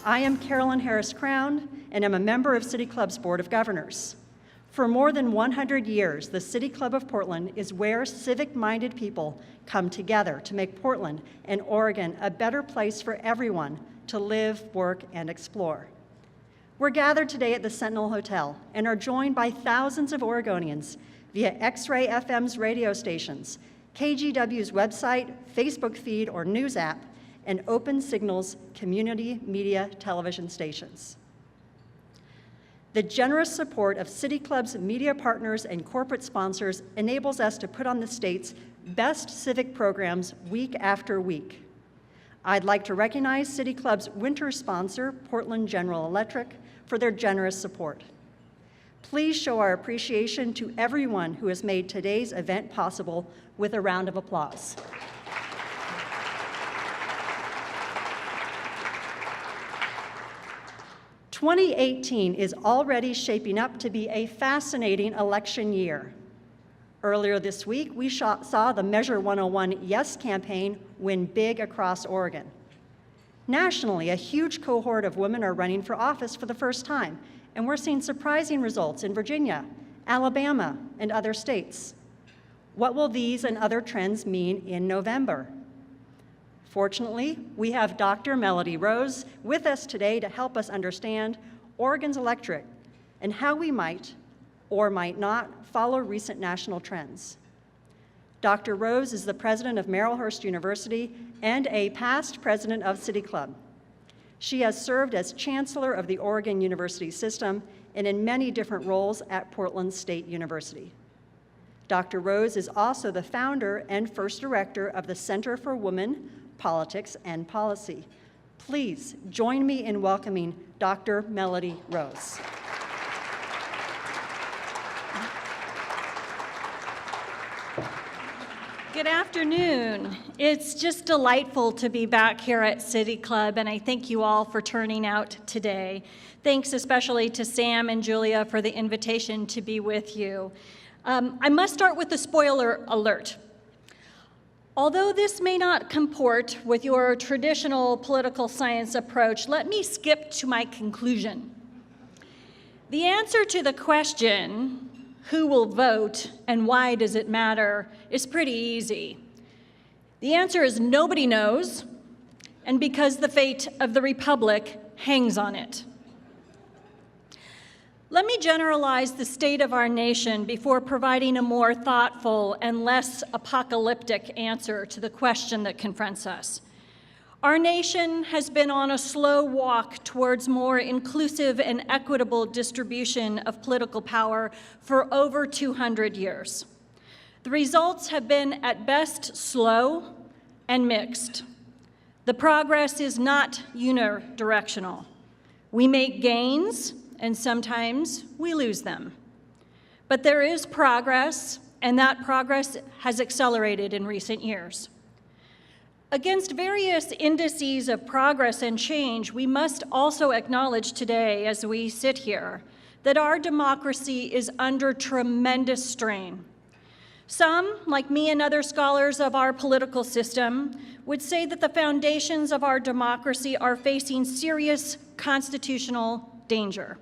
I am Carolyn Harris Crown, and I'm a member of City Club's Board of Governors. For more than 100 years, the City Club of Portland is where civic-minded people come together to make Portland and Oregon a better place for everyone to live, work, and explore. We're gathered today at the Sentinel Hotel and are joined by thousands of Oregonians via X-Ray FM's radio stations, KGW's website, Facebook feed, or news app, and Open Signal's community media television stations. The generous support of City Club's media partners and corporate sponsors enables us to put on the state's best civic programs week after week. I'd like to recognize City Club's winter sponsor, Portland General Electric, for their generous support. Please show our appreciation to everyone who has made today's event possible with a round of applause. "2018 is already shaping up to be a fascinating election year. Earlier this week, we saw the Measure 101 Yes campaign win big across Oregon. Nationally, a huge cohort of women are running for office for the first time, and we're seeing surprising results in Virginia, Alabama, and other states. What will these and other trends mean in November? Fortunately, we have Dr. Melody Rose with us today to help us understand Oregon's electorate and how we might or might not follow recent national trends. Dr. Rose is the president of Marylhurst University and a past president of City Club. She has served as chancellor of the Oregon University system and in many different roles at Portland State University. Dr. Rose is also the founder and first director of the Center for Women, Politics, and Policy. Please join me in welcoming Dr. Melody Rose. Good afternoon. It's just delightful to be back here at City Club, and I thank you all for turning out today. Thanks especially to Sam and Julia for the invitation to be with you. I must start with the spoiler alert. Although this may not comport with your traditional political science approach, let me skip to my conclusion. The answer to the question, who will vote and why does it matter, is pretty easy. The answer is nobody knows, and because the fate of the Republic hangs on it. Let me generalize the state of our nation before providing a more thoughtful and less apocalyptic answer to the question that confronts us. Our nation has been on a slow walk towards more inclusive and equitable distribution of political power for over 200 years. The results have been at best slow and mixed. The progress is not unidirectional. We make gains, and sometimes we lose them. But there is progress, and that progress has accelerated in recent years. Against various indices of progress and change, we must also acknowledge today, as we sit here, that our democracy is under tremendous strain. Some, like me and other scholars of our political system, would say that the foundations of our democracy are facing serious constitutional danger.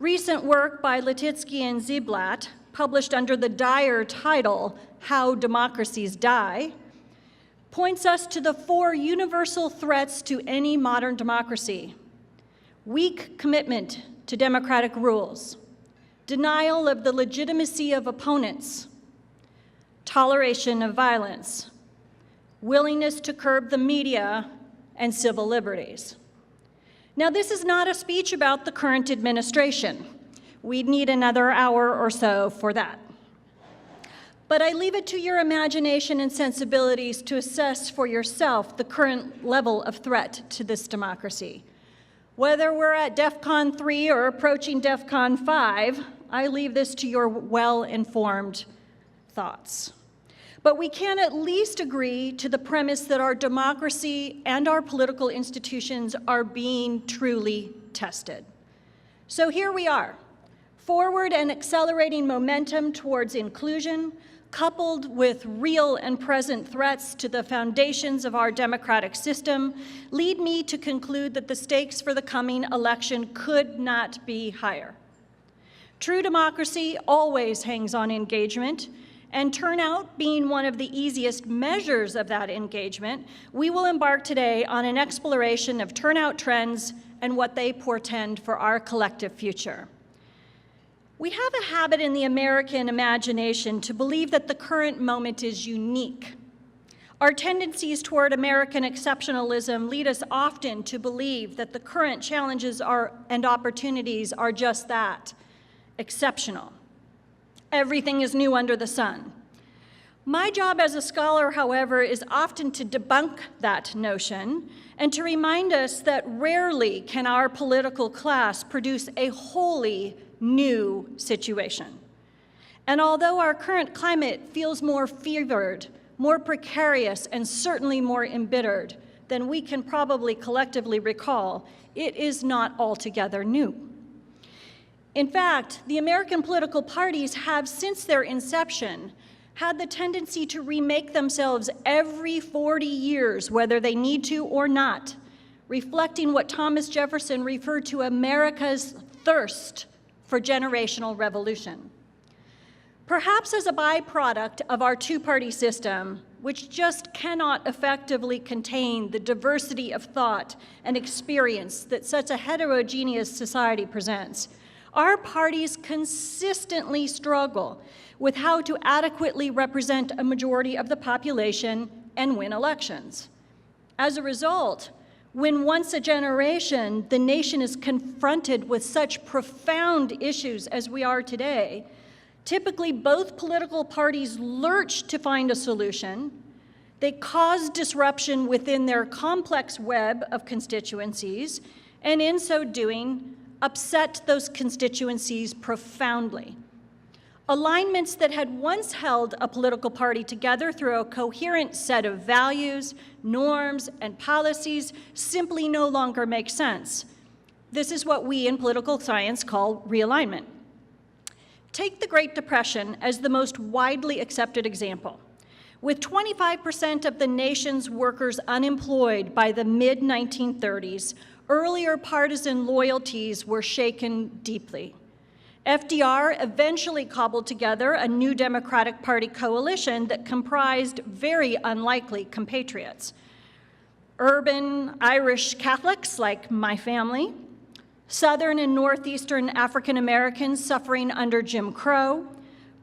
Recent work by Letitsky and Ziblatt, published under the dire title, How Democracies Die, points us to the 4 universal threats to any modern democracy: weak commitment to democratic rules, denial of the legitimacy of opponents, toleration of violence, willingness to curb the media, and civil liberties. Now, this is not a speech about the current administration. We'd need another hour or so for that. But I leave it to your imagination and sensibilities to assess for yourself the current level of threat to this democracy. Whether we're at DEFCON 3 or approaching DEFCON 5, I leave this to your well-informed thoughts. But we can at least agree to the premise that our democracy and our political institutions are being truly tested. So here we are, forward and accelerating momentum towards inclusion, coupled with real and present threats to the foundations of our democratic system, lead me to conclude that the stakes for the coming election could not be higher. True democracy always hangs on engagement, and turnout being one of the easiest measures of that engagement, we will embark today on an exploration of turnout trends and what they portend for our collective future. We have a habit in the American imagination to believe that the current moment is unique. Our tendencies toward American exceptionalism lead us often to believe that the current challenges and opportunities are just that, exceptional. Everything is new under the sun. My job as a scholar, however, is often to debunk that notion and to remind us that rarely can our political class produce a wholly new situation. And although our current climate feels more fevered, more precarious, and certainly more embittered than we can probably collectively recall, it is not altogether new. In fact, the American political parties have, since their inception, had the tendency to remake themselves every 40 years, whether they need to or not, reflecting what Thomas Jefferson referred to America's thirst for generational revolution. Perhaps as a byproduct of our two-party system, which just cannot effectively contain the diversity of thought and experience that such a heterogeneous society presents, our parties consistently struggle with how to adequately represent a majority of the population and win elections. As a result, when once a generation the nation is confronted with such profound issues as we are today, typically both political parties lurch to find a solution. They cause disruption within their complex web of constituencies, and in so doing, upset those constituencies profoundly. Alignments that had once held a political party together through a coherent set of values, norms, and policies simply no longer make sense. This is what we in political science call realignment. Take the Great Depression as the most widely accepted example. With 25% of the nation's workers unemployed by the mid-1930s, earlier partisan loyalties were shaken deeply. FDR eventually cobbled together a new Democratic Party coalition that comprised very unlikely compatriots. Urban Irish Catholics, like my family, Southern and Northeastern African Americans suffering under Jim Crow,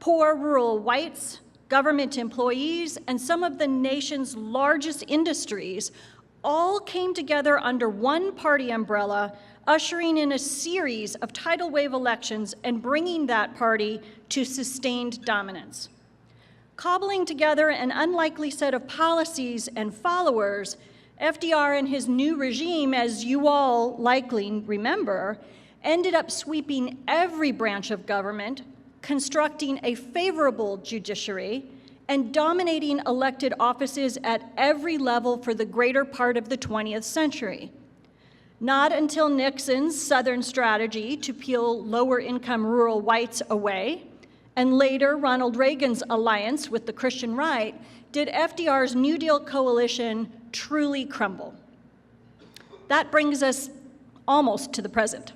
poor rural whites, government employees, and some of the nation's largest industries all came together under one party umbrella, ushering in a series of tidal wave elections and bringing that party to sustained dominance. Cobbling together an unlikely set of policies and followers, FDR and his new regime, as you all likely remember, ended up sweeping every branch of government, constructing a favorable judiciary, and dominating elected offices at every level for the greater part of the 20th century. Not until Nixon's Southern strategy to peel lower-income rural whites away, and later Ronald Reagan's alliance with the Christian right, did FDR's New Deal coalition truly crumble. That brings us almost to the present.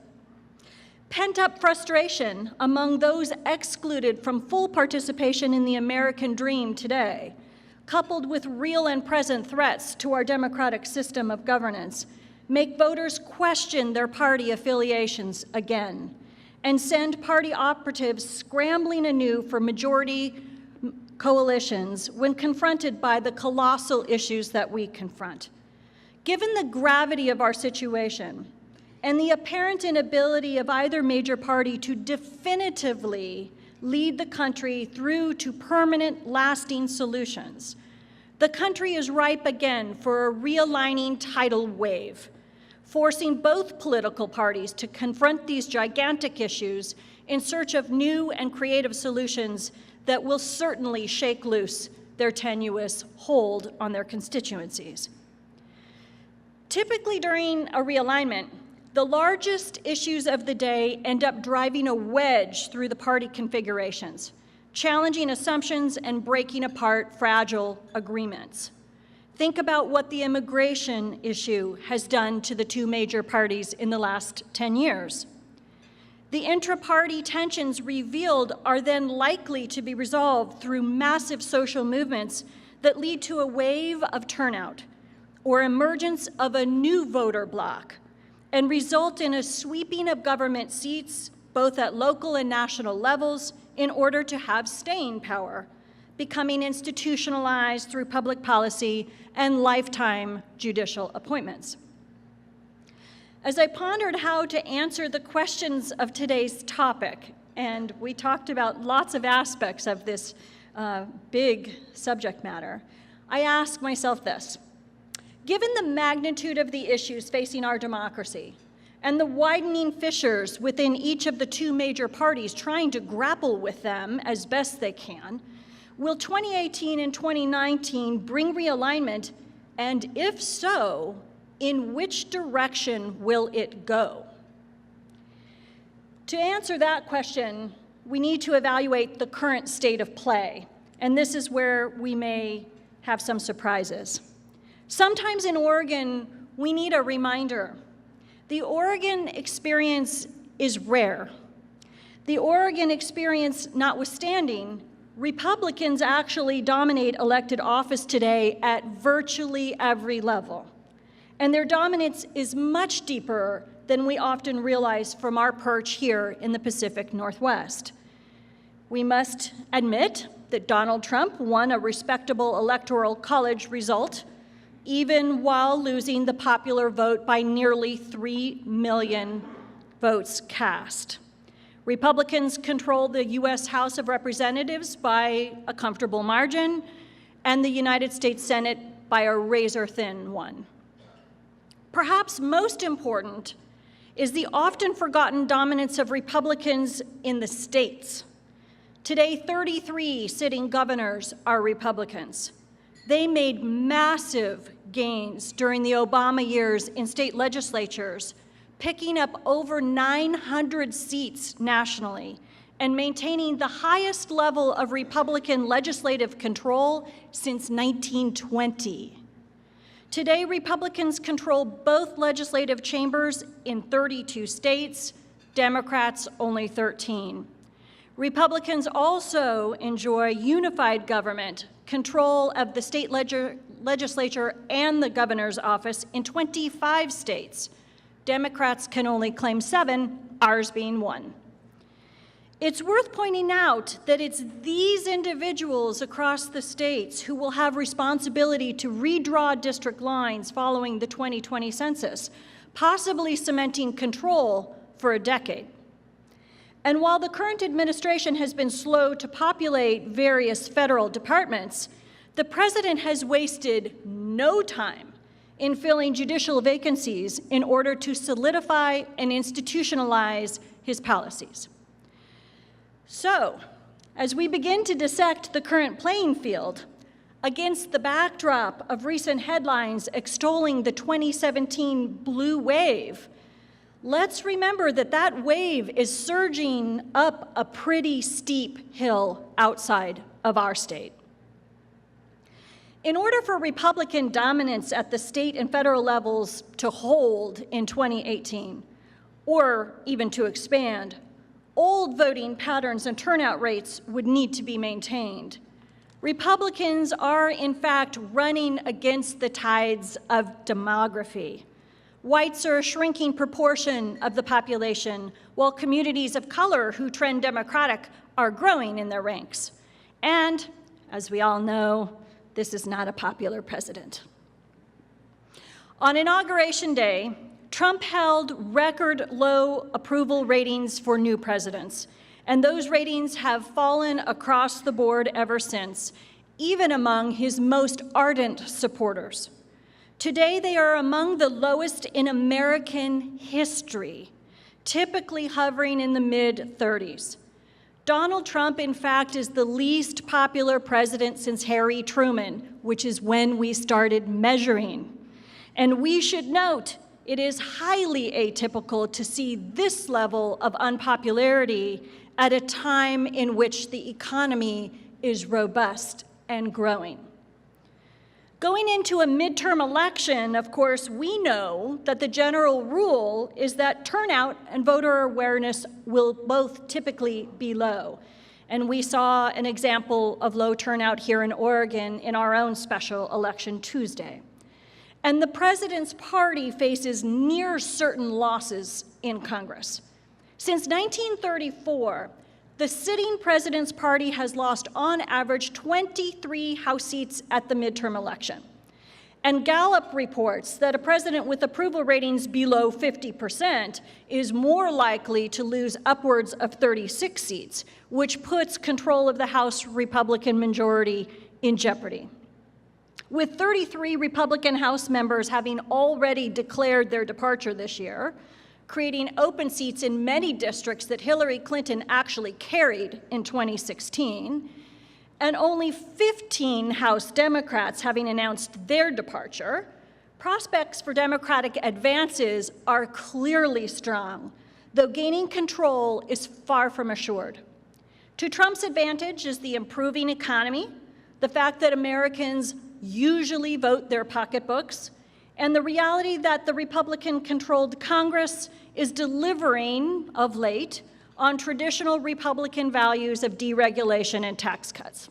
Pent-up frustration among those excluded from full participation in the American dream today, coupled with real and present threats to our democratic system of governance, make voters question their party affiliations again and send party operatives scrambling anew for majority coalitions when confronted by the colossal issues that we confront. Given the gravity of our situation and the apparent inability of either major party to definitively lead the country through to permanent, lasting solutions, the country is ripe again for a realigning tidal wave, forcing both political parties to confront these gigantic issues in search of new and creative solutions that will certainly shake loose their tenuous hold on their constituencies. Typically during a realignment, the largest issues of the day end up driving a wedge through the party configurations. challenging assumptions and breaking apart fragile agreements. Think about what the immigration issue has done to the two major parties in the last 10 years. The intra-party tensions revealed are then likely to be resolved through massive social movements that lead to a wave of turnout or emergence of a new voter bloc and result in a sweeping of government seats, both at local and national levels, in order to have staying power, becoming institutionalized through public policy and lifetime judicial appointments. As I pondered how to answer the questions of today's topic, and we talked about lots of aspects of this big subject matter, I asked myself this: given the magnitude of the issues facing our democracy and the widening fissures within each of the two major parties trying to grapple with them as best they can, will 2018 and 2019 bring realignment, and if so, in which direction will it go? To answer that question, we need to evaluate the current state of play, and this is where we may have some surprises. Sometimes in Oregon, we need a reminder. The Oregon experience is rare. The Oregon experience notwithstanding, Republicans actually dominate elected office today at virtually every level. And their dominance is much deeper than we often realize from our perch here in the Pacific Northwest. We must admit that Donald Trump won a respectable electoral college result, even while losing the popular vote by nearly 3 million votes cast. Republicans control the U.S. House of Representatives by a comfortable margin, and the United States Senate by a razor-thin one. Perhaps most important is the often forgotten dominance of Republicans in the states. Today, 33 sitting governors are Republicans. They made massive gains during the Obama years in state legislatures, picking up over 900 seats nationally and maintaining the highest level of Republican legislative control since 1920. Today, Republicans control both legislative chambers in 32 states, Democrats only 13. Republicans also enjoy unified government, control of the state legislature and the governor's office in 25 states. Democrats can only claim 7, ours being 1. It's worth pointing out that it's these individuals across the states who will have responsibility to redraw district lines following the 2020 census, possibly cementing control for a decade. And while the current administration has been slow to populate various federal departments, the president has wasted no time in filling judicial vacancies in order to solidify and institutionalize his policies. So, as we begin to dissect the current playing field, against the backdrop of recent headlines extolling the 2017 blue wave, let's remember that that wave is surging up a pretty steep hill outside of our state. In order for Republican dominance at the state and federal levels to hold in 2018, or even to expand, old voting patterns and turnout rates would need to be maintained. Republicans are, in fact, running against the tides of demography. Whites are a shrinking proportion of the population, while communities of color who trend Democratic are growing in their ranks. And, as we all know, this is not a popular president. On Inauguration Day, Trump held record low approval ratings for new presidents, and those ratings have fallen across the board ever since, even among his most ardent supporters. Today, they are among the lowest in American history, typically hovering in the mid-30s. Donald Trump, in fact, is the least popular president since Harry Truman, which is when we started measuring. And we should note, it is highly atypical to see this level of unpopularity at a time in which the economy is robust and growing. Going into a midterm election, of course, we know that the general rule is that turnout and voter awareness will both typically be low. And we saw an example of low turnout here in Oregon in our own special election Tuesday. And the president's party faces near certain losses in Congress. Since 1934, the sitting president's party has lost on average 23 House seats at the midterm election. And Gallup reports that a president with approval ratings below 50% is more likely to lose upwards of 36 seats, which puts control of the House Republican majority in jeopardy. With 33 Republican House members having already declared their departure this year, creating open seats in many districts that Hillary Clinton actually carried in 2016, and only 15 House Democrats having announced their departure, prospects for Democratic advances are clearly strong, though gaining control is far from assured. To Trump's advantage is the improving economy, the fact that Americans usually vote their pocketbooks, and the reality that the Republican-controlled Congress is delivering, of late, on traditional Republican values of deregulation and tax cuts.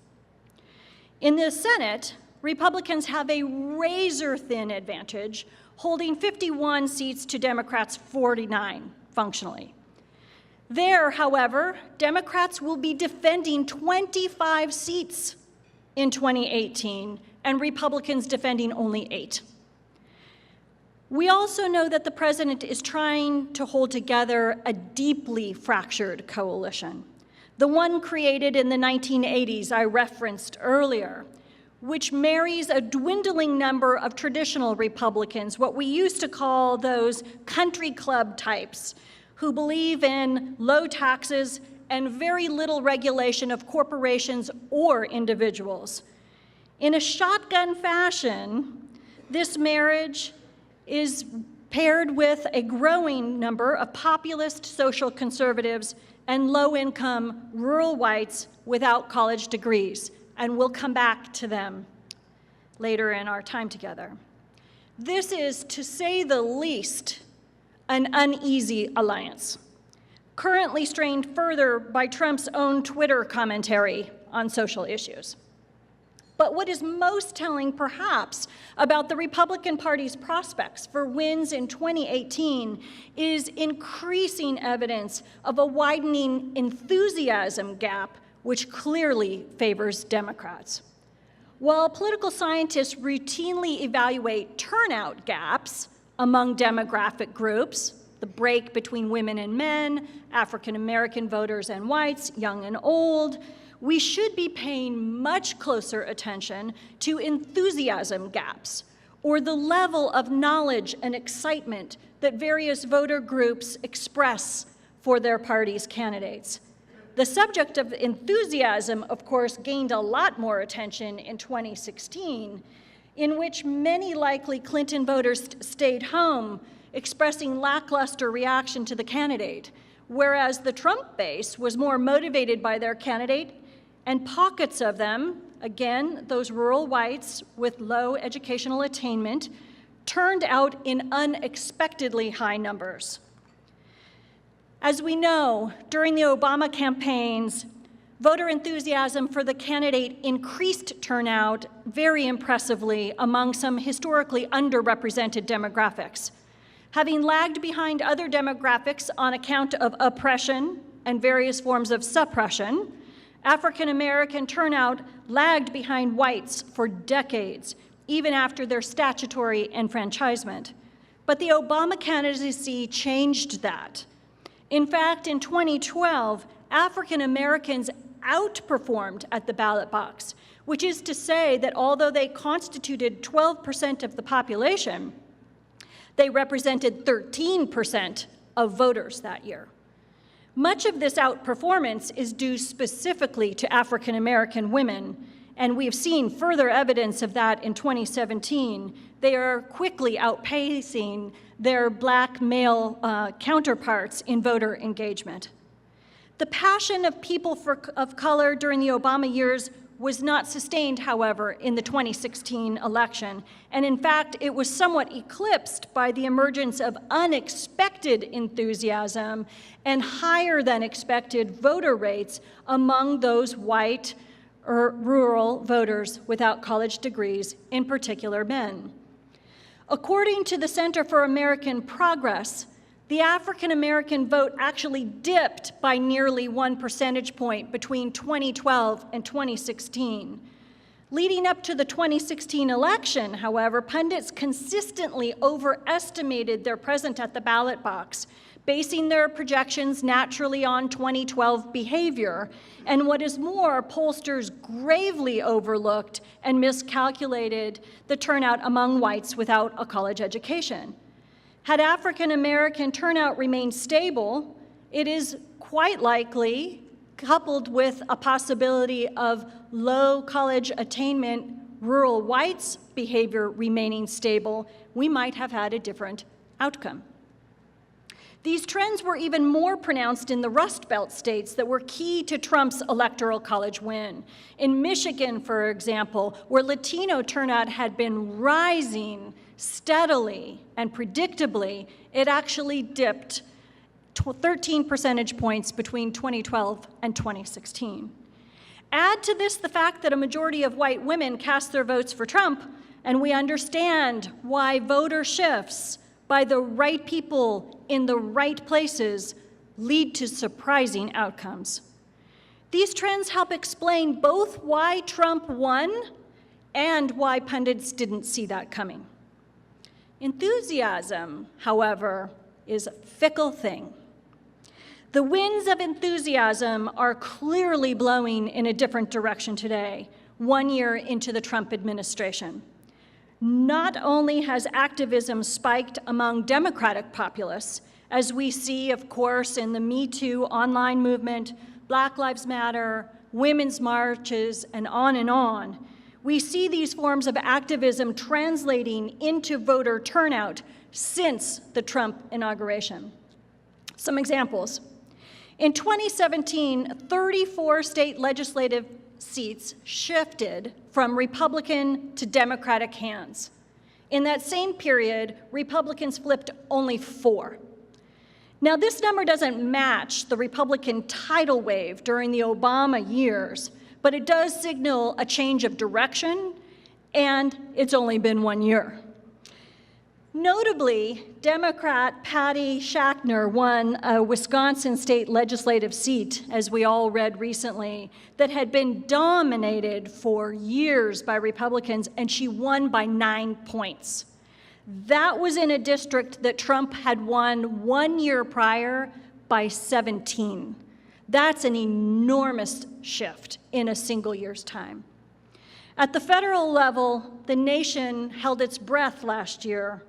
In the Senate, Republicans have a razor-thin advantage, holding 51 seats to Democrats' 49, functionally. There, however, Democrats will be defending 25 seats in 2018, and Republicans defending only 8. We also know that the president is trying to hold together a deeply fractured coalition, the one created in the 1980s I referenced earlier, which marries a dwindling number of traditional Republicans, what we used to call those country club types, who believe in low taxes and very little regulation of corporations or individuals. In a shotgun fashion, this marriage is paired with a growing number of populist social conservatives and low-income rural whites without college degrees, and we'll come back to them later in our time together. This is, to say the least, an uneasy alliance, currently strained further by Trump's own Twitter commentary on social issues. But what is most telling, perhaps, about the Republican Party's prospects for wins in 2018 is increasing evidence of a widening enthusiasm gap, which clearly favors Democrats. While political scientists routinely evaluate turnout gaps among demographic groups, the break between women and men, African American voters and whites, young and old, we should be paying much closer attention to enthusiasm gaps, or the level of knowledge and excitement that various voter groups express for their party's candidates. The subject of enthusiasm, of course, gained a lot more attention in 2016, in which many likely Clinton voters stayed home, expressing lackluster reaction to the candidate, whereas the Trump base was more motivated by their candidate, and pockets of them, again, those rural whites with low educational attainment, turned out in unexpectedly high numbers. As we know, during the Obama campaigns, voter enthusiasm for the candidate increased turnout very impressively among some historically underrepresented demographics. Having lagged behind other demographics on account of oppression and various forms of suppression, African American turnout lagged behind whites for decades, even after their statutory enfranchisement. But the Obama candidacy changed that. In fact, in 2012, African Americans outperformed at the ballot box, which is to say that although they constituted 12% of the population, they represented 13% of voters that year. Much of this outperformance is due specifically to African American women, and we've seen further evidence of that in 2017, they are quickly outpacing their black male counterparts in voter engagement. The passion of people of color during the Obama years was not sustained, however, in the 2016 election, and in fact, it was somewhat eclipsed by the emergence of unexpected enthusiasm and higher than expected voter rates among those white or rural voters without college degrees, in particular men. According to the Center for American Progress, the African American vote actually dipped by nearly 1 percentage point between 2012 and 2016. Leading up to the 2016 election, however, pundits consistently overestimated their presence at the ballot box, basing their projections naturally on 2012 behavior, and what is more, pollsters gravely overlooked and miscalculated the turnout among whites without a college education. Had African American turnout remained stable, it is quite likely, coupled with a possibility of low college attainment, rural whites' behavior remaining stable, we might have had a different outcome. These trends were even more pronounced in the Rust Belt states that were key to Trump's electoral college win. In Michigan, for example, where Latino turnout had been rising steadily and predictably, it actually dipped 13 percentage points between 2012 and 2016. Add to this the fact that a majority of white women cast their votes for Trump, and we understand why voter shifts by the right people in the right places lead to surprising outcomes. These trends help explain both why Trump won and why pundits didn't see that coming. Enthusiasm, however, is a fickle thing. The winds of enthusiasm are clearly blowing in a different direction today, 1 year into the Trump administration. Not only has activism spiked among Democratic populists, as we see, of course, in the Me Too online movement, Black Lives Matter, women's marches, and on, we see these forms of activism translating into voter turnout since the Trump inauguration. Some examples. In 2017, 34 state legislative seats shifted from Republican to Democratic hands. In that same period, Republicans flipped only 4. Now, this number doesn't match the Republican tidal wave during the Obama years, but it does signal a change of direction, and it's only been 1 year. Notably, Democrat Patty Schachtner won a Wisconsin state legislative seat, as we all read recently, that had been dominated for years by Republicans, and she won by 9 points. That was in a district that Trump had won 1 year prior by 17. That's an enormous shift in a single year's time. At the federal level, the nation held its breath last year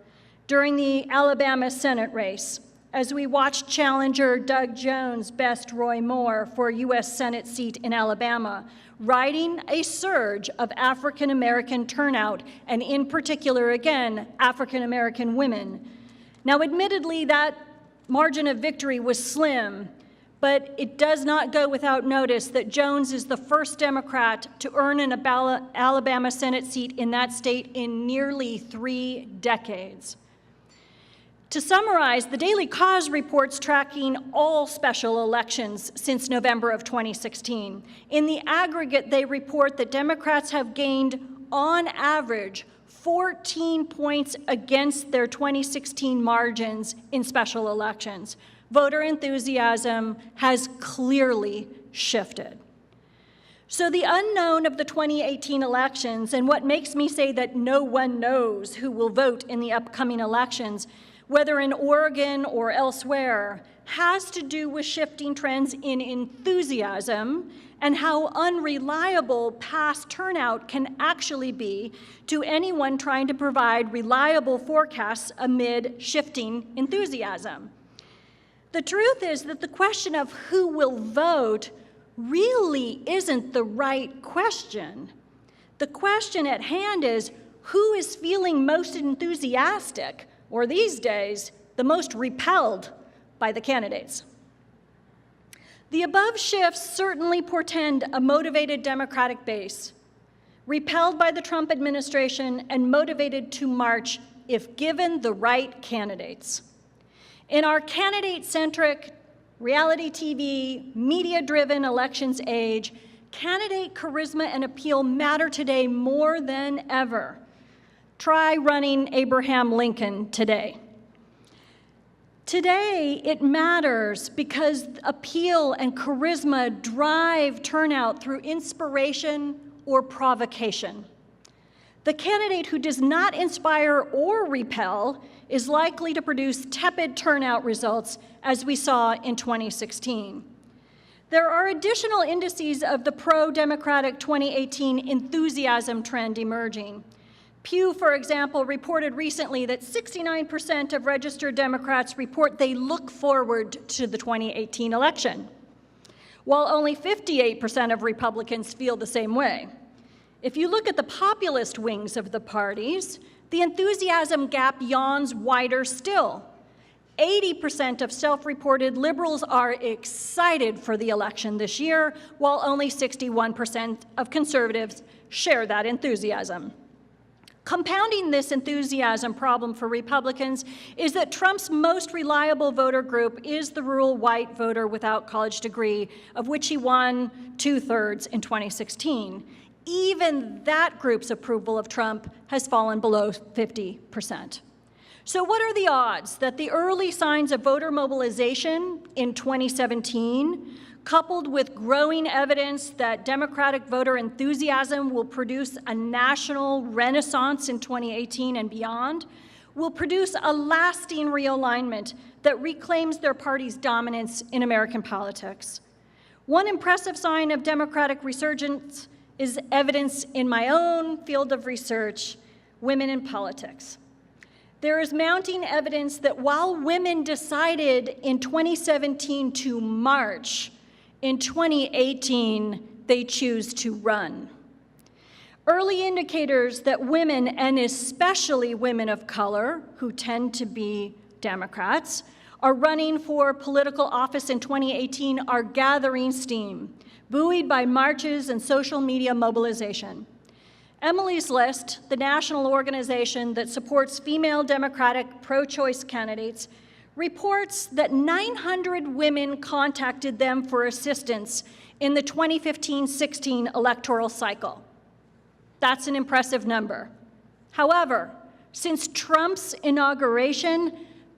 during the Alabama Senate race, as we watched challenger Doug Jones best Roy Moore for a U.S. Senate seat in Alabama, riding a surge of African American turnout, and in particular, again, African American women. Now, admittedly, that margin of victory was slim, but it does not go without notice that Jones is the first Democrat to earn an Alabama Senate seat in that state in nearly 3 decades. To summarize, the Daily Cause reports tracking all special elections since November of 2016. In the aggregate, they report that Democrats have gained, on average, 14 points against their 2016 margins in special elections. Voter enthusiasm has clearly shifted. So the unknown of the 2018 elections, and what makes me say that no one knows who will vote in the upcoming elections, whether in Oregon or elsewhere, has to do with shifting trends in enthusiasm and how unreliable past turnout can actually be to anyone trying to provide reliable forecasts amid shifting enthusiasm. The truth is that the question of who will vote really isn't the right question. The question at hand is, who is feeling most enthusiastic, or these days, the most repelled by the candidates? The above shifts certainly portend a motivated Democratic base, repelled by the Trump administration and motivated to march if given the right candidates. In our candidate-centric, reality TV, media-driven elections age, candidate charisma and appeal matter today more than ever. Try running Abraham Lincoln today. Today, it matters because appeal and charisma drive turnout through inspiration or provocation. The candidate who does not inspire or repel is likely to produce tepid turnout results, as we saw in 2016. There are additional indices of the pro-democratic 2018 enthusiasm trend emerging. Pew, for example, reported recently that 69% of registered Democrats report they look forward to the 2018 election, while only 58% of Republicans feel the same way. If you look at the populist wings of the parties, the enthusiasm gap yawns wider still. 80% of self-reported liberals are excited for the election this year, while only 61% of conservatives share that enthusiasm. Compounding this enthusiasm problem for Republicans is that Trump's most reliable voter group is the rural white voter without college degree, of which he won 2/3 in 2016. Even that group's approval of Trump has fallen below 50%. So what are the odds that the early signs of voter mobilization in 2017, coupled with growing evidence that Democratic voter enthusiasm will produce a national renaissance in 2018 and beyond, will produce a lasting realignment that reclaims their party's dominance in American politics? One impressive sign of Democratic resurgence is evidence in my own field of research, women in politics. There is mounting evidence that while women decided in 2017 to march, in 2018, they choose to run. Early indicators that women, and especially women of color, who tend to be Democrats, are running for political office in 2018 are gathering steam, buoyed by marches and social media mobilization. Emily's List, the national organization that supports female Democratic pro-choice candidates, reports that 900 women contacted them for assistance in the 2015-16 electoral cycle. That's an impressive number. However, since Trump's inauguration,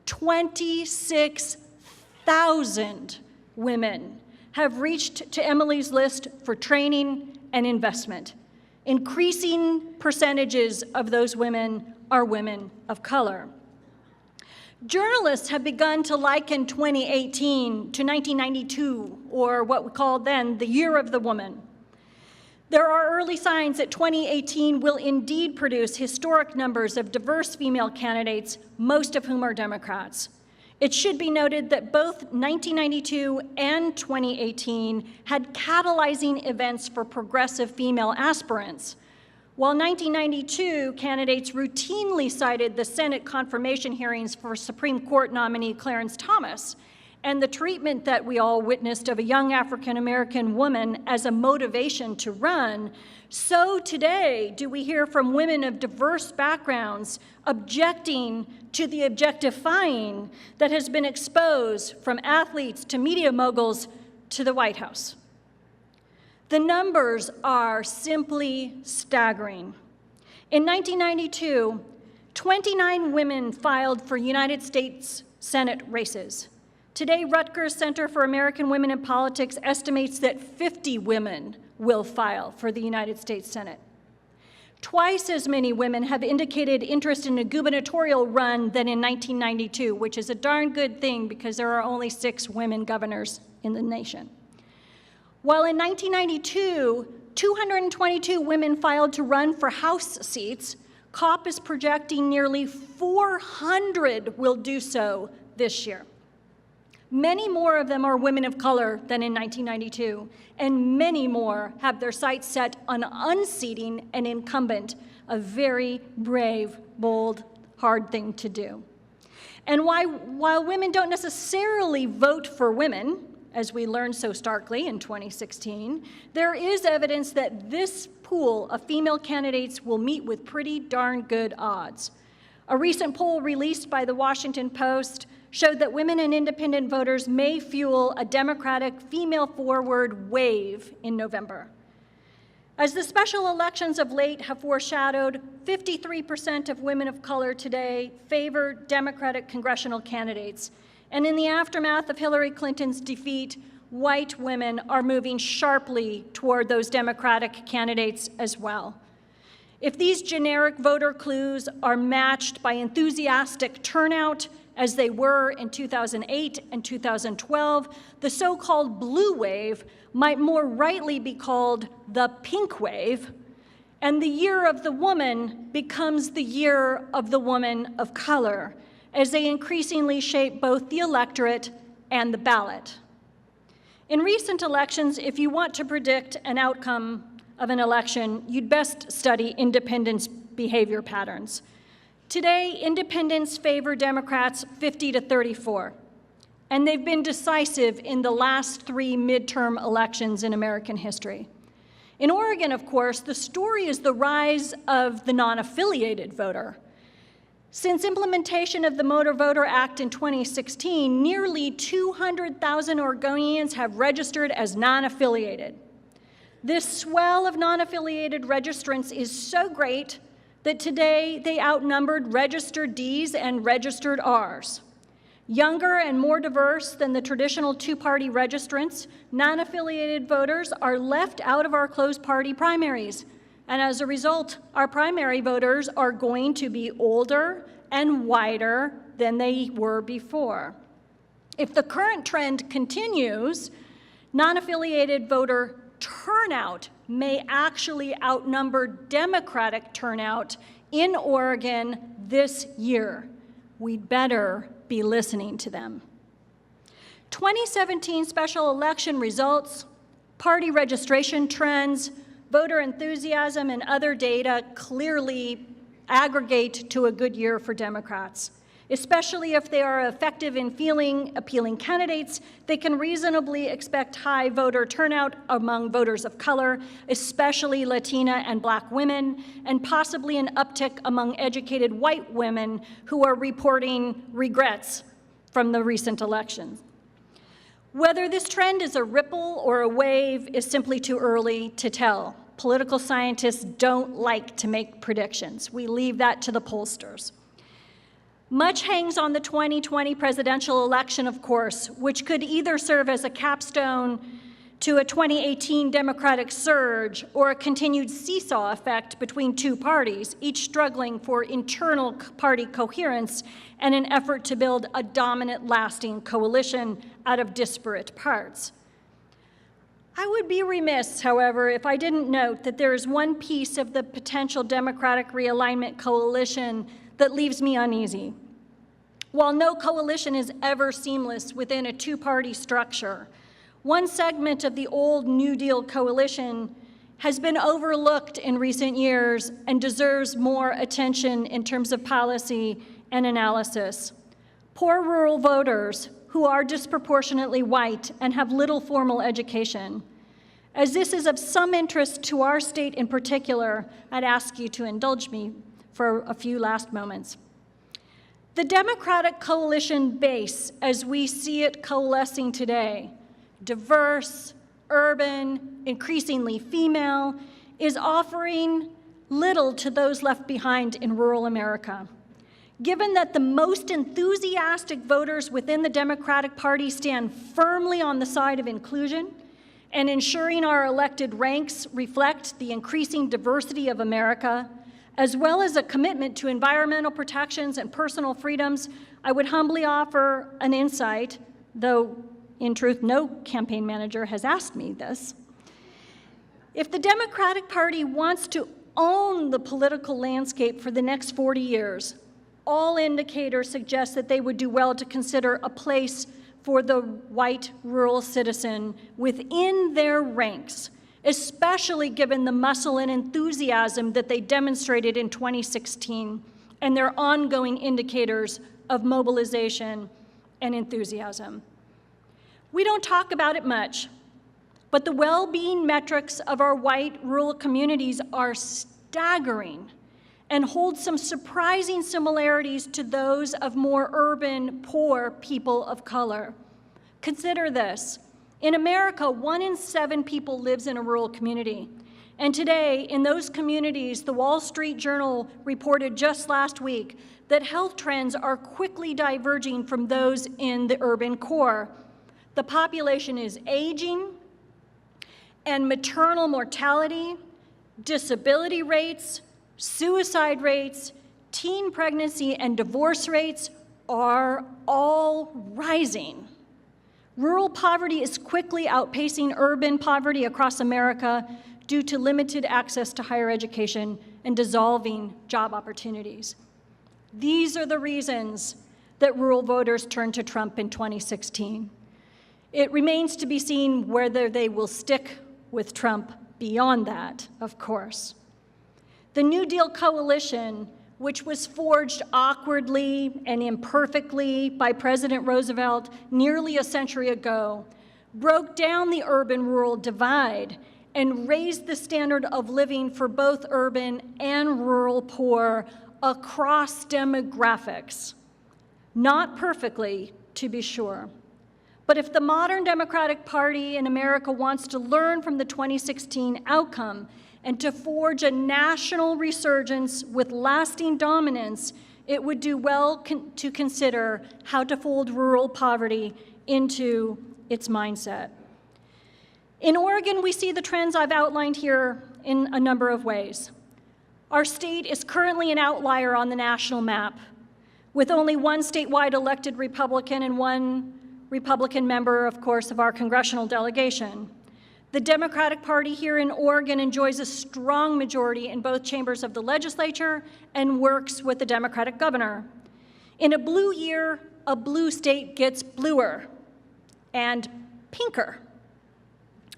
26,000 women have reached to Emily's List for training and investment. Increasing percentages of those women are women of color. Journalists have begun to liken 2018 to 1992, or what we called then the Year of the Woman. There are early signs that 2018 will indeed produce historic numbers of diverse female candidates, most of whom are Democrats. It should be noted that both 1992 and 2018 had catalyzing events for progressive female aspirants. While 1992 candidates routinely cited the Senate confirmation hearings for Supreme Court nominee Clarence Thomas and the treatment that we all witnessed of a young African-American woman as a motivation to run, so today do we hear from women of diverse backgrounds objecting to the objectifying that has been exposed from athletes to media moguls to the White House. The numbers are simply staggering. In 1992, 29 women filed for United States Senate races. Today, Rutgers Center for American Women in Politics estimates that 50 women will file for the United States Senate. Twice as many women have indicated interest in a gubernatorial run than in 1992, which is a darn good thing because there are only 6 women governors in the nation. While in 1992, 222 women filed to run for House seats, COP is projecting nearly 400 will do so this year. Many more of them are women of color than in 1992, and many more have their sights set on unseating an incumbent, a very brave, bold, hard thing to do. And while women don't necessarily vote for women, as we learned so starkly in 2016, there is evidence that this pool of female candidates will meet with pretty darn good odds. A recent poll released by the Washington Post showed that women and independent voters may fuel a Democratic female-forward wave in November. As the special elections of late have foreshadowed, 53% of women of color today favor Democratic congressional candidates. And in the aftermath of Hillary Clinton's defeat, white women are moving sharply toward those Democratic candidates as well. If these generic voter clues are matched by enthusiastic turnout, as they were in 2008 and 2012, the so-called blue wave might more rightly be called the pink wave, and the year of the woman becomes the year of the woman of color, as they increasingly shape both the electorate and the ballot. In recent elections, if you want to predict an outcome of an election, you'd best study independents' behavior patterns. Today, independents favor Democrats 50-34, and they've been decisive in the last 3 midterm elections in American history. In Oregon, of course, the story is the rise of the non-affiliated voter. Since implementation of the Motor Voter Act in 2016, nearly 200,000 Oregonians have registered as non-affiliated. This swell of non-affiliated registrants is so great that today they outnumbered registered Ds and registered Rs. Younger and more diverse than the traditional two-party registrants, non-affiliated voters are left out of our closed party primaries. And as a result, our primary voters are going to be older and wider than they were before. If the current trend continues, non-affiliated voter turnout may actually outnumber Democratic turnout in Oregon this year. We'd better be listening to them. 2017 special election results, party registration trends, voter enthusiasm, and other data clearly aggregate to a good year for Democrats. Especially if they are effective in fielding appealing candidates, they can reasonably expect high voter turnout among voters of color, especially Latina and Black women, and possibly an uptick among educated white women who are reporting regrets from the recent elections. Whether this trend is a ripple or a wave is simply too early to tell. Political scientists don't like to make predictions. We leave that to the pollsters. Much hangs on the 2020 presidential election, of course, which could either serve as a capstone to a 2018 Democratic surge or a continued seesaw effect between two parties, each struggling for internal party coherence and an effort to build a dominant, lasting coalition out of disparate parts. I would be remiss, however, if I didn't note that there is one piece of the potential Democratic realignment coalition that leaves me uneasy. While no coalition is ever seamless within a two-party structure, one segment of the old New Deal coalition has been overlooked in recent years and deserves more attention in terms of policy and analysis. Poor rural voters who are disproportionately white and have little formal education. As this is of some interest to our state in particular, I'd ask you to indulge me for a few last moments. The Democratic coalition base, as we see it coalescing today, diverse, urban, increasingly female, is offering little to those left behind in rural America. Given that the most enthusiastic voters within the Democratic Party stand firmly on the side of inclusion and ensuring our elected ranks reflect the increasing diversity of America, as well as a commitment to environmental protections and personal freedoms, I would humbly offer an insight, though in truth, no campaign manager has asked me this. If the Democratic Party wants to own the political landscape for the next 40 years, all indicators suggest that they would do well to consider a place for the white rural citizen within their ranks, especially given the muscle and enthusiasm that they demonstrated in 2016 and their ongoing indicators of mobilization and enthusiasm. We don't talk about it much, but the well-being metrics of our white rural communities are staggering and hold some surprising similarities to those of more urban, poor people of color. Consider this. In America, 1 in 7 people lives in a rural community. And today, in those communities, the Wall Street Journal reported just last week that health trends are quickly diverging from those in the urban core. The population is aging, and maternal mortality, disability rates, suicide rates, teen pregnancy and divorce rates are all rising. Rural poverty is quickly outpacing urban poverty across America due to limited access to higher education and dissolving job opportunities. These are the reasons that rural voters turned to Trump in 2016. It remains to be seen whether they will stick with Trump beyond that, of course. The New Deal coalition, which was forged awkwardly and imperfectly by President Roosevelt nearly a century ago, broke down the urban-rural divide and raised the standard of living for both urban and rural poor across demographics. Not perfectly, to be sure. But if the modern Democratic Party in America wants to learn from the 2016 outcome and to forge a national resurgence with lasting dominance, it would do well to consider how to fold rural poverty into its mindset. In Oregon, we see the trends I've outlined here in a number of ways. Our state is currently an outlier on the national map, with only 1 statewide elected Republican and 1 Republican member, of course, of our congressional delegation. The Democratic Party here in Oregon enjoys a strong majority in both chambers of the legislature and works with the Democratic governor. In a blue year, a blue state gets bluer and pinker.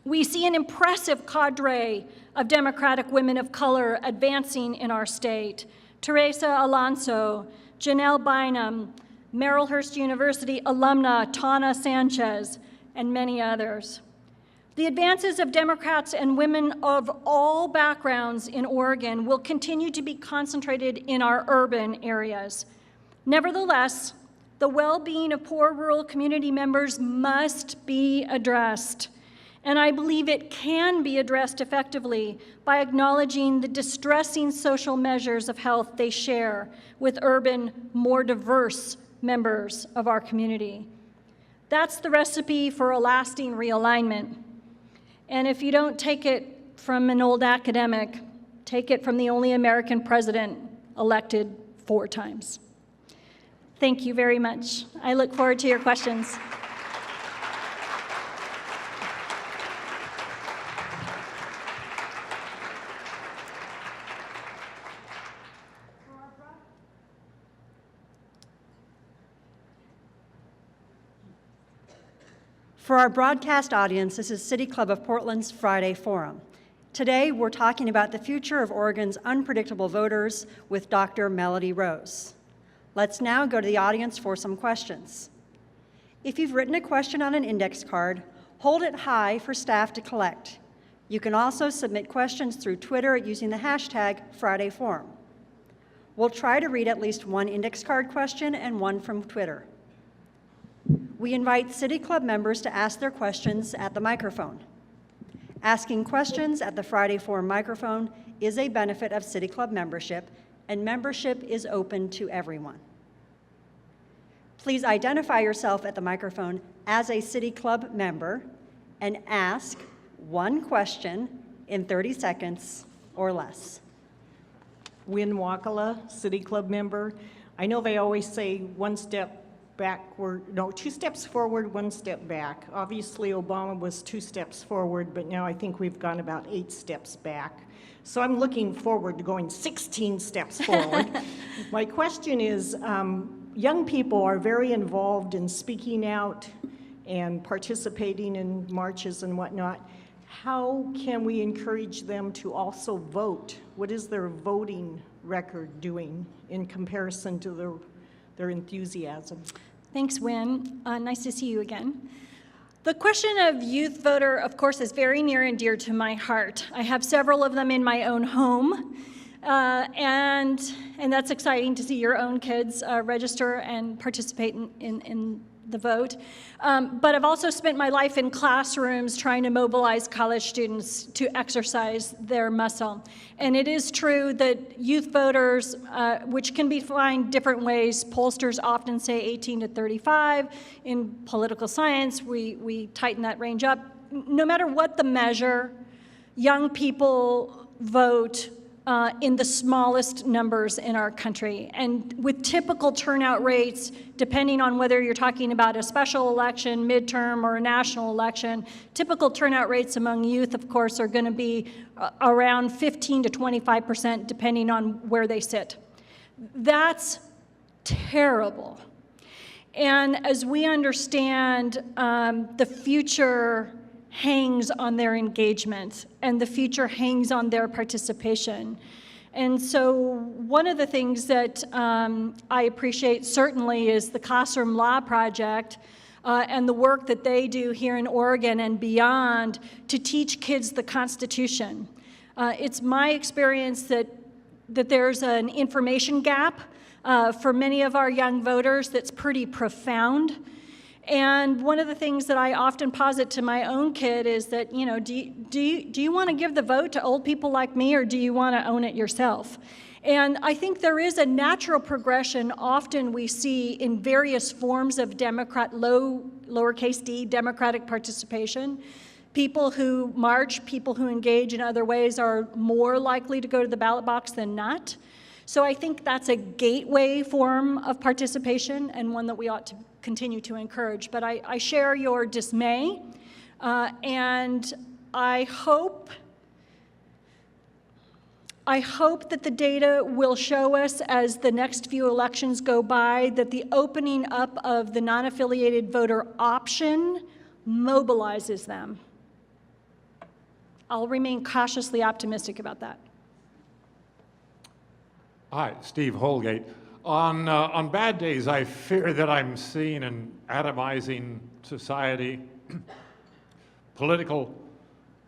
We see an impressive cadre of Democratic women of color advancing in our state. Teresa Alonso, Janelle Bynum, Marylhurst University alumna Tana Sanchez, and many others. The advances of Democrats and women of all backgrounds in Oregon will continue to be concentrated in our urban areas. Nevertheless, the well-being of poor rural community members must be addressed, and I believe it can be addressed effectively by acknowledging the distressing social measures of health they share with urban, more diverse members of our community. That's the recipe for a lasting realignment. And if you don't take it from an old academic, take it from the only American president elected 4 times. Thank you very much. I look forward to your questions. For our broadcast audience, this is City Club of Portland's Friday Forum. Today, we're talking about the future of Oregon's unpredictable voters with Dr. Melody Rose. Let's now go to the audience for some questions. If you've written a question on an index card, hold it high for staff to collect. You can also submit questions through Twitter using the hashtag Friday Forum. We'll try to read at least 1 index card question and 1 from Twitter. We invite City Club members to ask their questions at the microphone. Asking questions at the Friday Forum microphone is a benefit of City Club membership, and membership is open to everyone. Please identify yourself at the microphone as a City Club member and ask 1 question in 30 seconds or less. Win Wakala, City Club member. I know they always say 1 step backward, no, 2 steps forward, 1 step back. Obviously, Obama was 2 steps forward, but now I think we've gone about 8 steps back. So I'm looking forward to going 16 steps forward. My question is, young people are very involved in speaking out and participating in marches and whatnot. How can we encourage them to also vote? What is their voting record doing in comparison to their enthusiasm? Thanks, Wynn. Nice to see you again. The question of youth voter, of course, is very near and dear to my heart. I have several of them in my own home, and that's exciting to see your own kids register and participate in the vote. But I've also spent my life in classrooms trying to mobilize college students to exercise their muscle. And it is true that youth voters, which can be defined different ways, pollsters often say 18 to 35. In political science, we tighten that range up. No matter what the measure, young people vote in the smallest numbers in our country. And with typical turnout rates, depending on whether you're talking about a special election, midterm, or a national election, typical turnout rates among youth, of course, are going to be around 15 to 25%, depending on where they sit. That's terrible. And as we understand, the future hangs on their engagement, and the future hangs on their participation. And so one of the things that I appreciate certainly is the Classroom Law Project and the work that they do here in Oregon and beyond to teach kids the Constitution. It's my experience that there's an information gap for many of our young voters that's pretty profound. And one of the things that I often posit to my own kid is that, you know, do you want to give the vote to old people like me, or do you want to own it yourself? And I think there is a natural progression often we see in various forms of lowercase d, democratic participation. People who march, people who engage in other ways are more likely to go to the ballot box than not. So I think that's a gateway form of participation and one that we ought to continue to encourage. But I share your dismay, and I hope that the data will show us as the next few elections go by that the opening up of the non-affiliated voter option mobilizes them. I'll remain cautiously optimistic about that. Hi, Steve Holgate. On bad days, I fear that I'm seeing an atomizing society, political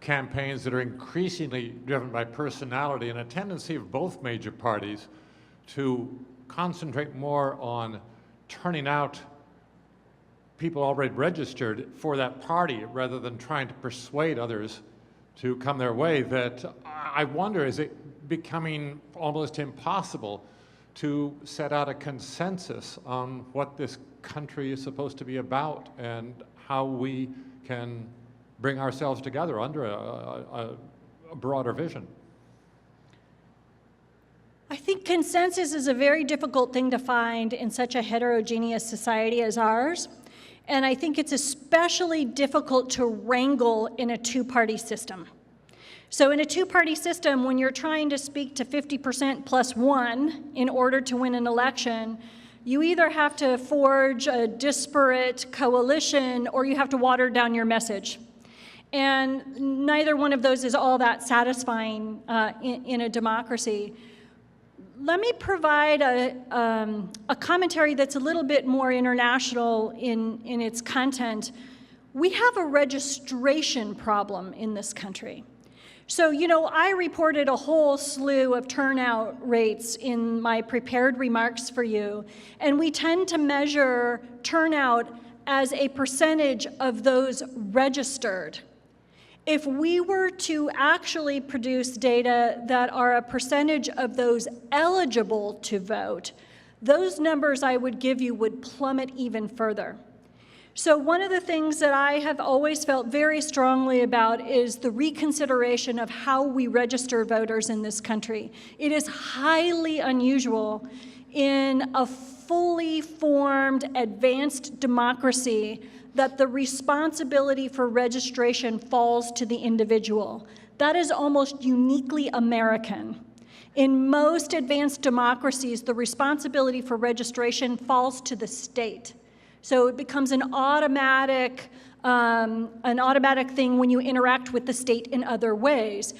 campaigns that are increasingly driven by personality, and a tendency of both major parties to concentrate more on turning out people already registered for that party rather than trying to persuade others to come their way. That I wonder, is it becoming almost impossible to set out a consensus on what this country is supposed to be about and how we can bring ourselves together under a broader vision? I think consensus is a very difficult thing to find in such a heterogeneous society as ours. And I think it's especially difficult to wrangle in a two-party system. So in a two-party system, when you're trying to speak to 50% plus one in order to win an election, you either have to forge a disparate coalition or you have to water down your message. And neither one of those is all that satisfying in a democracy. Let me provide a commentary that's a little bit more international in its content. We have a registration problem in this country. So, you know, I reported a whole slew of turnout rates in my prepared remarks for you, and we tend to measure turnout as a percentage of those registered. If we were to actually produce data that are a percentage of those eligible to vote, those numbers I would give you would plummet even further. So one of the things that I have always felt very strongly about is the reconsideration of how we register voters in this country. It is highly unusual in a fully formed, advanced democracy that the responsibility for registration falls to the individual. That is almost uniquely American. In most advanced democracies, the responsibility for registration falls to the state. So it becomes an automatic thing when you interact with the state in other ways.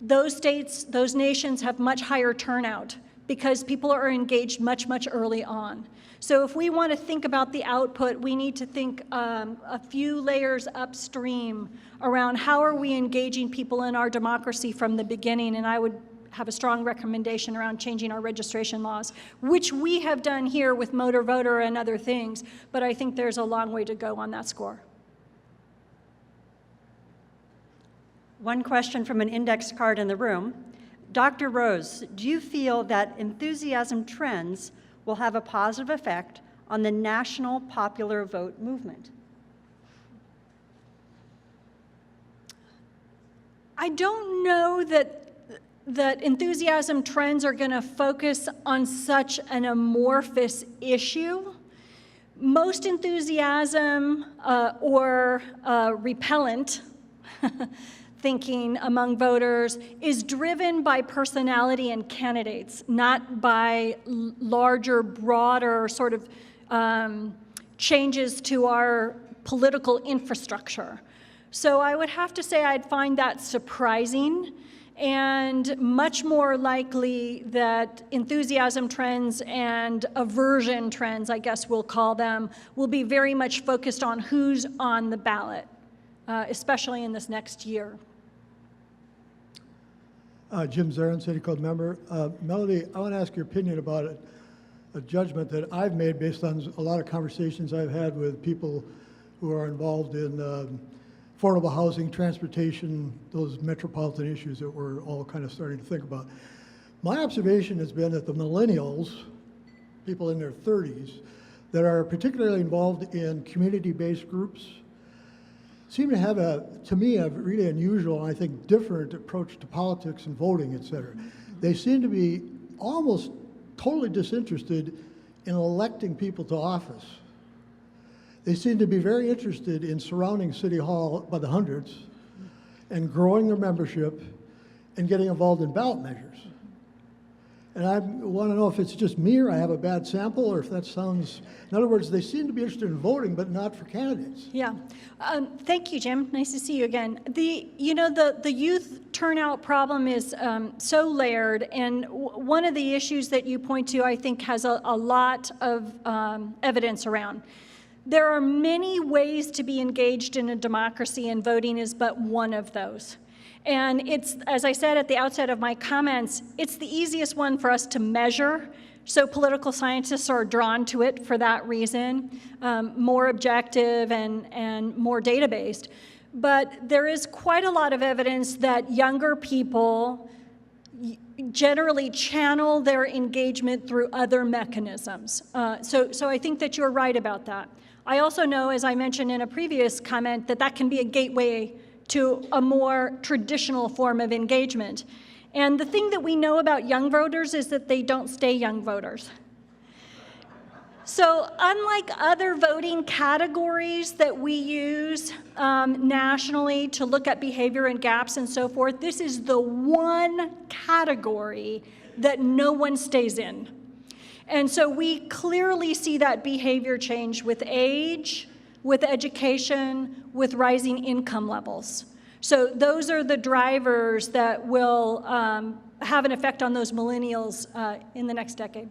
Those states, those nations have much higher turnout because people are engaged much, much early on. So if we want to think about the output, we need to think a few layers upstream around how are we engaging people in our democracy from the beginning, and I would have a strong recommendation around changing our registration laws, which we have done here with motor voter and other things, but I think there's a long way to go on that score. One question from an index card in the room. Dr. Rose, do you feel that enthusiasm trends will have a positive effect on the national popular vote movement? I don't know that enthusiasm trends are going to focus on such an amorphous issue. Most enthusiasm or repellent thinking among voters is driven by personality and candidates, not by larger, broader sort of changes to our political infrastructure. So I would have to say I'd find that surprising, and much more likely that enthusiasm trends and aversion trends, I guess we'll call them, will be very much focused on who's on the ballot, especially in this next year. Jim Zarin, City Club member. Melody, I want to ask your opinion about a judgment that I've made based on a lot of conversations I've had with people who are involved in affordable housing, transportation, those metropolitan issues that we're all kind of starting to think about. My observation has been that the millennials, people in their 30s, that are particularly involved in community-based groups, seem to have to me, a really unusual, and I think different approach to politics and voting, et cetera. They seem to be almost totally disinterested in electing people to office. They seem to be very interested in surrounding City Hall by the hundreds and growing their membership and getting involved in ballot measures. And I want to know if it's just me or I have a bad sample, or if that sounds, in other words, they seem to be interested in voting, but not for candidates. Yeah. Thank you, Jim. Nice to see you again. The youth turnout problem is so layered, and one of the issues that you point to, I think, has a lot of evidence around. There are many ways to be engaged in a democracy, and voting is but one of those. And it's, as I said at the outset of my comments, it's the easiest one for us to measure, so political scientists are drawn to it for that reason, more objective and more data-based. But there is quite a lot of evidence that younger people generally channel their engagement through other mechanisms. So I think that you're right about that. I also know, as I mentioned in a previous comment, that can be a gateway to a more traditional form of engagement. And the thing that we know about young voters is that they don't stay young voters. So unlike other voting categories that we use nationally to look at behavior and gaps and so forth, this is the one category that no one stays in. And so we clearly see that behavior change with age, with education, with rising income levels. So those are the drivers that will have an effect on those millennials in the next decade.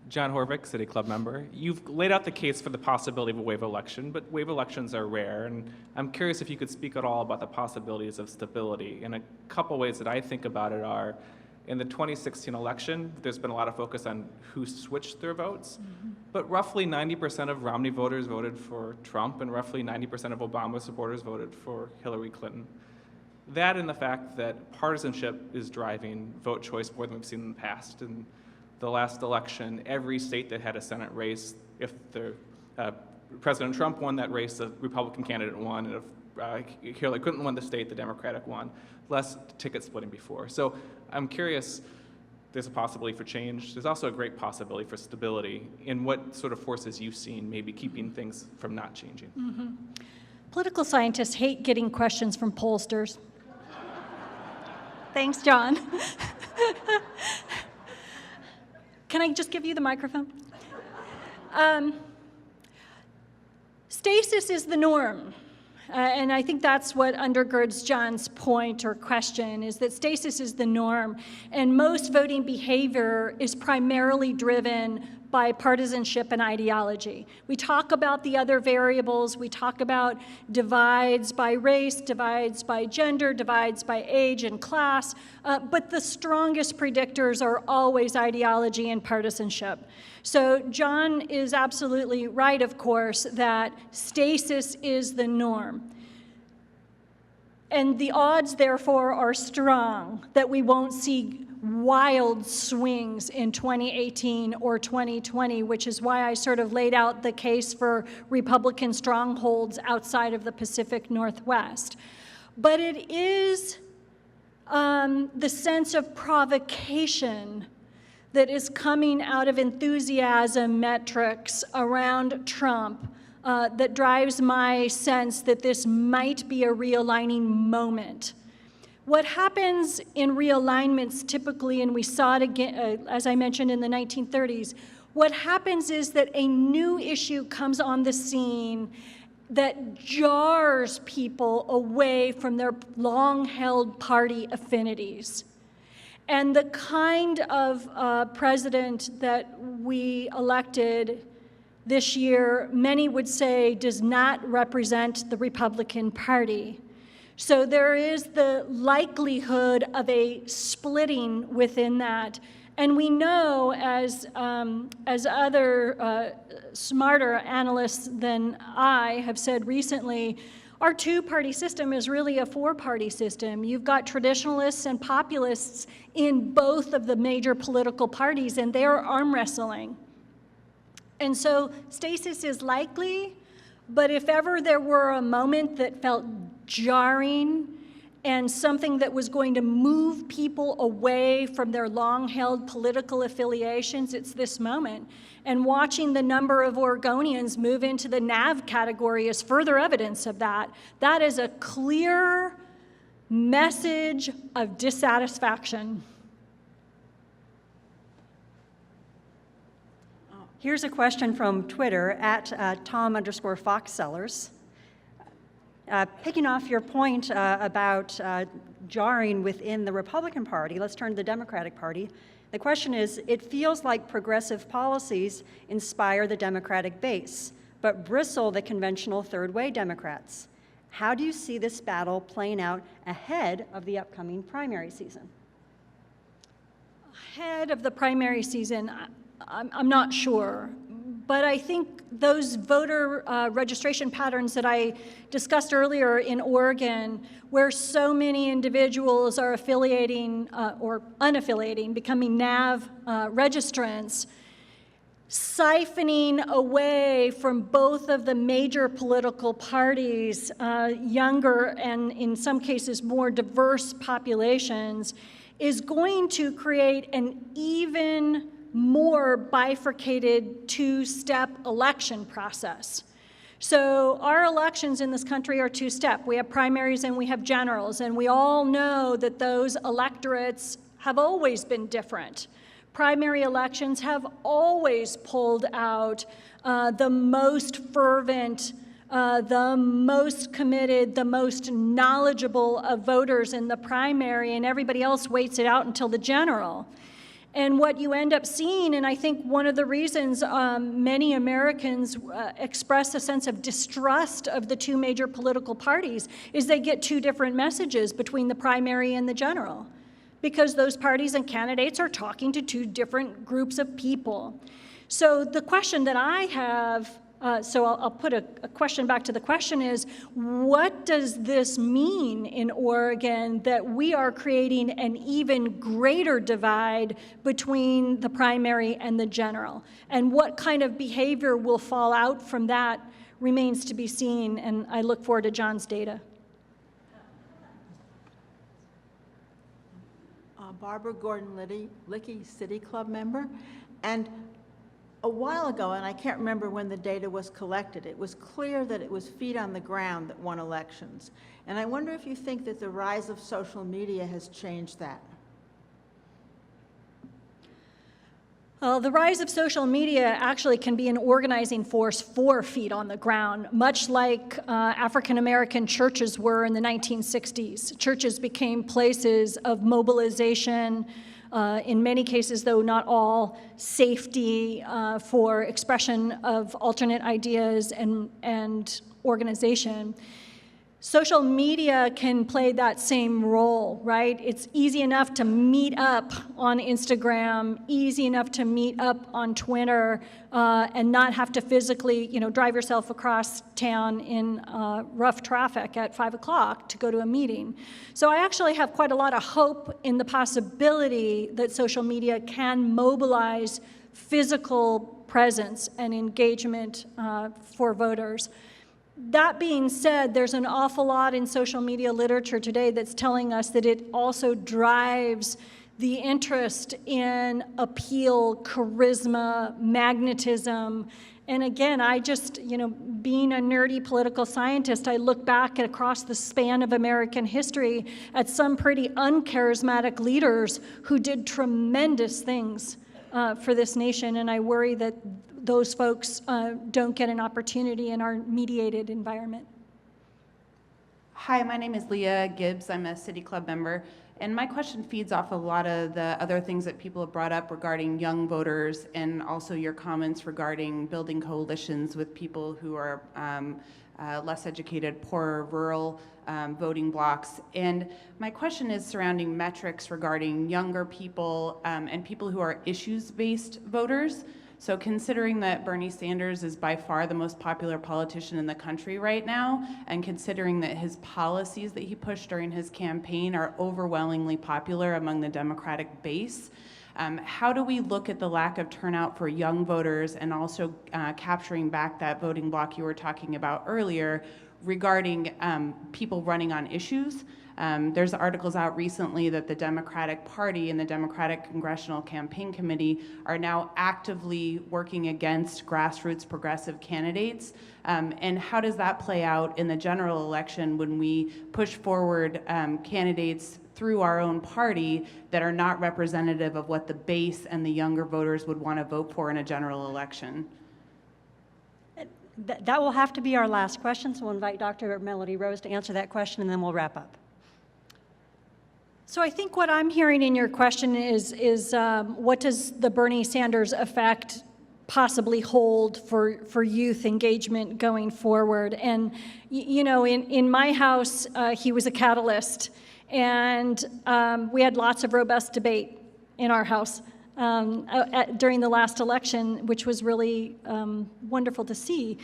John Horvick, City Club member. You've laid out the case for the possibility of a wave election, but wave elections are rare, and I'm curious if you could speak at all about the possibilities of stability. And a couple ways that I think about it are, in the 2016 election, there's been a lot of focus on who switched their votes, but roughly 90% of Romney voters voted for Trump, and roughly 90% of Obama supporters voted for Hillary Clinton. That and the fact that partisanship is driving vote choice more than we've seen in the past. In the last election, every state that had a Senate race, if President Trump won that race, the Republican candidate won, and if Hillary Clinton won the state, the Democratic won. Less ticket splitting before. So I'm curious, there's a possibility for change. There's also a great possibility for stability. In what sort of forces you've seen maybe keeping things from not changing? Political scientists hate getting questions from pollsters. Thanks, John. Can I just give you the microphone? Stasis is the norm. And I think that's what undergirds John's point or question, is that stasis is the norm. And most voting behavior is primarily driven by partisanship and ideology. We talk about the other variables. We talk about divides by race, divides by gender, divides by age and class. But the strongest predictors are always ideology and partisanship. So John is absolutely right, of course, that stasis is the norm. And the odds, therefore, are strong that we won't see wild swings in 2018 or 2020, which is why I sort of laid out the case for Republican strongholds outside of the Pacific Northwest. But it is the sense of provocation that is coming out of enthusiasm metrics around Trump that drives my sense that this might be a realigning moment. What happens in realignments typically, and we saw it again, as I mentioned in the 1930s, what happens is that a new issue comes on the scene that jars people away from their long-held party affinities. And the kind of president that we elected this year, many would say, does not represent the Republican Party. So there is the likelihood of a splitting within that. And we know, as other smarter analysts than I have said recently, our two-party system is really a four-party system. You've got traditionalists and populists in both of the major political parties, and they're arm wrestling. And so stasis is likely, but if ever there were a moment that felt jarring and something that was going to move people away from their long-held political affiliations, it's this moment. And watching the number of Oregonians move into the NAV category is further evidence of that. That is a clear message of dissatisfaction. Here's a question from Twitter at Tom_Fox_Sellers. Picking off your point about jarring within the Republican Party, let's turn to the Democratic Party. The question is, it feels like progressive policies inspire the Democratic base, but bristle the conventional third-way Democrats. How do you see this battle playing out ahead of the upcoming primary season? Ahead of the primary season, I'm not sure. But I think those voter registration patterns that I discussed earlier in Oregon, where so many individuals are affiliating or unaffiliating, becoming NAV registrants, siphoning away from both of the major political parties, younger and in some cases more diverse populations, is going to create an even more bifurcated two-step election process. So our elections in this country are two-step. We have primaries and we have generals, and we all know that those electorates have always been different. Primary elections have always pulled out the most fervent, the most committed, the most knowledgeable of voters in the primary, and everybody else waits it out until the general. And what you end up seeing, and I think one of the reasons many Americans express a sense of distrust of the two major political parties, is they get two different messages between the primary and the general, because those parties and candidates are talking to two different groups of people. So the question that I have, I'll put a question back to the question is, what does this mean in Oregon that we are creating an even greater divide between the primary and the general? And what kind of behavior will fall out from that remains to be seen, and I look forward to John's data. Barbara Gordon-Lickey, City Club member, and a while ago, and I can't remember when the data was collected, it was clear that it was feet on the ground that won elections. And I wonder if you think that the rise of social media has changed that. The rise of social media actually can be an organizing force for feet on the ground, much like African American churches were in the 1960s. Churches became places of mobilization, in many cases, though not all, safety for expression of alternate ideas and organization. Social media can play that same role, right? It's easy enough to meet up on Instagram, easy enough to meet up on Twitter, and not have to physically, drive yourself across town in rough traffic at 5 o'clock to go to a meeting. So I actually have quite a lot of hope in the possibility that social media can mobilize physical presence and engagement for voters. That being said, there's an awful lot in social media literature today that's telling us that it also drives the interest in appeal, charisma, magnetism. And again, I just, being a nerdy political scientist, I look back across the span of American history at some pretty uncharismatic leaders who did tremendous things for this nation, and I worry that those folks don't get an opportunity in our mediated environment. Hi, my name is Leah Gibbs. I'm a City Club member. And my question feeds off a lot of the other things that people have brought up regarding young voters, and also your comments regarding building coalitions with people who are less educated, poorer, rural voting blocks. And my question is surrounding metrics regarding younger people and people who are issues-based voters. So considering that Bernie Sanders is by far the most popular politician in the country right now, and considering that his policies that he pushed during his campaign are overwhelmingly popular among the Democratic base, how do we look at the lack of turnout for young voters and also capturing back that voting bloc you were talking about earlier regarding people running on issues? There's articles out recently that the Democratic Party and the Democratic Congressional Campaign Committee are now actively working against grassroots progressive candidates. And how does that play out in the general election when we push forward candidates through our own party that are not representative of what the base and the younger voters would want to vote for in a general election? That will have to be our last question, so we'll invite Dr. Melody Rose to answer that question, and then we'll wrap up. So I think what I'm hearing in your question is what does the Bernie Sanders effect possibly hold for youth engagement going forward? And in my house, he was a catalyst, and we had lots of robust debate in our house during the last election, which was really wonderful to see.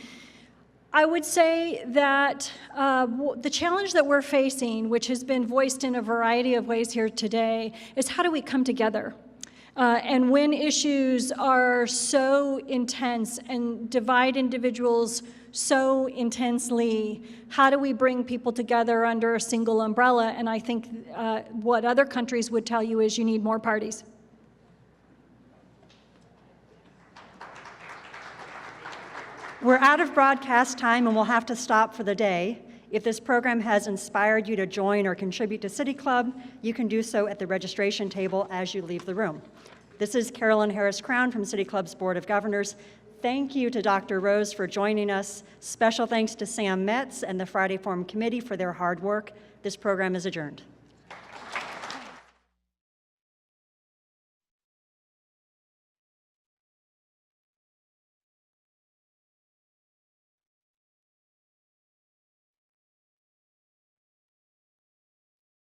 I would say that the challenge that we're facing, which has been voiced in a variety of ways here today, is how do we come together? And when issues are so intense and divide individuals so intensely, how do we bring people together under a single umbrella? And I think what other countries would tell you is you need more parties. We're out of broadcast time and we'll have to stop for the day. If this program has inspired you to join or contribute to City Club, you can do so at the registration table as you leave the room. This is Carolyn Harris-Crown from City Club's Board of Governors. Thank you to Dr. Rose for joining us. Special thanks to Sam Metz and the Friday Forum Committee for their hard work. This program is adjourned.